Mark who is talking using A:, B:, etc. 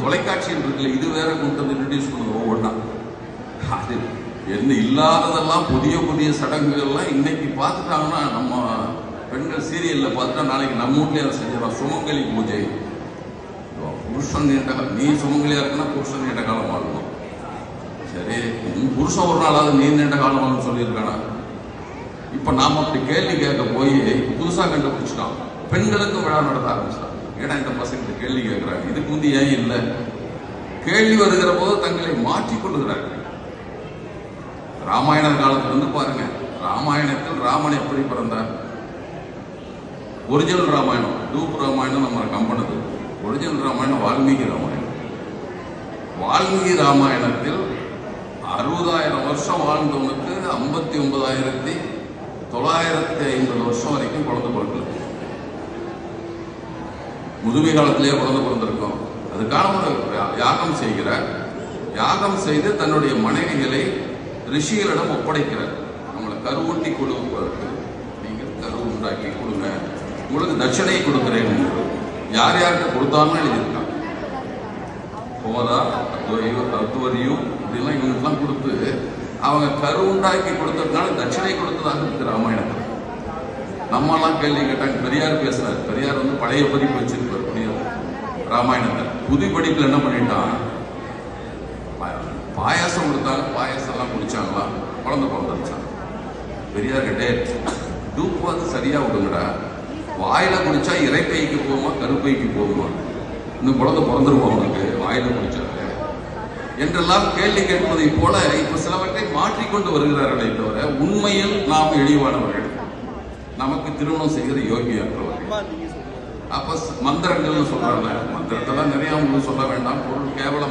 A: தொலைக்காட்சியில் இருக்குல்ல, இது வேற கொண்டு வந்து இன்ட்ரடியூஸ் பண்ணுங்க ஒவ்வொன்றா. அது என்ன இல்லாததெல்லாம் புதிய புதிய சடங்குகள்லாம் இன்னைக்கு பார்த்துட்டாங்கன்னா, நம்ம பெண்கள் சீரியல்ல பார்த்துட்டா நாளைக்கு நம்ம வீட்லயே அதை செஞ்சிடலாம். சுமங்கலி பூஜை, புருஷன் நீண்ட காலம், நீ சுமங்கலியா இருக்குன்னா புருஷன் நீண்ட காலம் வாழணும். சரி, உன் புருஷன் ஒரு நாளாவது நீ நீண்ட காலம் வாழணும்னு சொல்லியிருக்கானா? இப்ப நாம அப்படி கேள்வி கேட்க போய் புதுசா கண்டுபிடிச்சிட்டோம், பெண்களுக்கும் விழா நடத்த ஆரம்பிச்சிட்டான். ஏன்னா இந்த பசங்க கேள்வி கேட்கிறாங்க, இதுக்கு முந்தி ஏன் இல்லை? கேள்வி வருகிற போது தங்களை மாற்றிக் கொள்ளுகிறார்கள். ராமாயண காலத்திலிருந்து பாருங்க, ராமாயணத்தில் ராமன் எப்படி பிறந்தார்? ஒரிஜினல் ராமாயணம், டூப் ராமாயணம் நம்ம கம்பனது. ஒரிஜினல் ராமாயணம் வால்மீகி ராமாயணம். வால்மீகி ராமாயணத்தில் 60,000 வருஷம் வாழ்ந்தவனுக்கு 59,950 வருஷம் வரைக்கும் குழந்தை பிறக்கல. முதுமை காலத்திலேயே குழந்தை பிறந்திருக்கும். அதுக்கான ஒரு யாகம் செய்கிறார். யாகம் செய்து தன்னுடைய மனைவிகளை ரிஷிகளிடம் ஒப்படைக்கிறார். நம்மளை கருவூட்டி கொடுப்பதற்கு, நீங்கள் கரு உண்டாக்கி கொடுங்க, உங்களுக்கு தட்சணை கொடுக்கிறேன். யார் யாருக்கு கொடுத்தாலும் எழுதியிருக்காங்க. போதா அத்துவரியும் இப்படிலாம் இவங்களுக்குலாம் கொடுத்து அவங்க கரு உண்டாக்கி கொடுத்ததுனால தட்சணை கொடுத்ததாக இருக்கு ராமாயணத்தில். நம்மலாம் கேள்வி கேட்டாங்க. பெரியார் பேசுறாரு. பெரியார் வந்து பழைய பதிப்பு வச்சிருப்பார் ராமாயணத்தில். புது படிப்பில் என்ன பண்ணிட்டான், பாயாசம் கொடுத்தாங்க, பாயாசம் எல்லாம் குடிச்சாங்களா, குழந்தை பிறந்துருச்சாங்க. பெரியார் கிட்டே டூப்பாது சரியா விடுங்கடா, வாயில குடிச்சா இறைப்பைக்கு போகுமா கருப்பைக்கு போகுமா, இன்னும் குழந்தை பிறந்துருவோம் அவனுக்கு வாயில குடிச்சாங்க என்றெல்லாம் கேள்வி கேட்பதை போல இப்ப சிலவற்றை மாற்றிக்கொண்டு வருகிறார்களே தவிர உண்மையில் நாம் எளிவானவர்கள், நமக்கு திருமணம் செய்கிற யோகியாற்றவர்கள். அப்ப மந்திரங்கள்னு சொல்றாங்க. மந்திரத்தெல்லாம் நிறைய உங்களுக்கு சொல்ல வேண்டாம், பொருள் கேவலம்